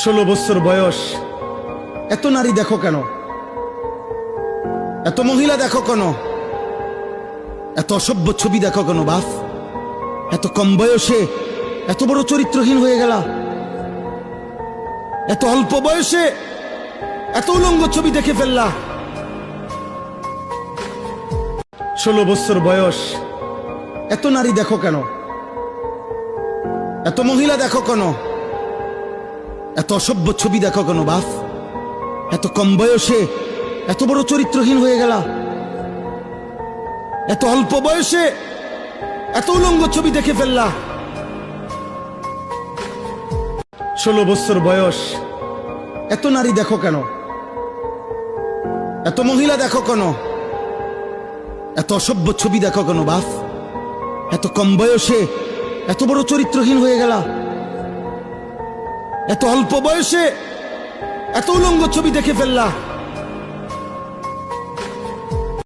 16 বছর বয়স, এত নারী দেখো কেন? এত মহিলা দেখো কেন? এত অসভ্য ছবি দেখো কেন বাপ? এত কম বয়সে এত বড় চরিত্রহীন হয়ে গেলা? এত অল্প বয়সে এত উলঙ্গ ছবি দেখে ফেললা? 16 বছর বয়স, এত নারী দেখো কেন? এত মহিলা দেখো কেন? এত অসভ্য ছবি দেখো কেন বাপ? এত কম বয়সে এত বড় চরিত্রহীন হয়ে গেলা? এত অল্প বয়সে এত উলঙ্গ ছবি দেখে ফেললা? 16 বছর বয়স, এত নারী দেখো কেন? এত মহিলা দেখো কেন? এত অসভ্য ছবি দেখো কেন বাপ? এত কম বয়সে এত বড় চরিত্রহীন হয়ে গেলা? এত অল্প বয়সে এত উলঙ্গ ছবি দেখে ফেললা?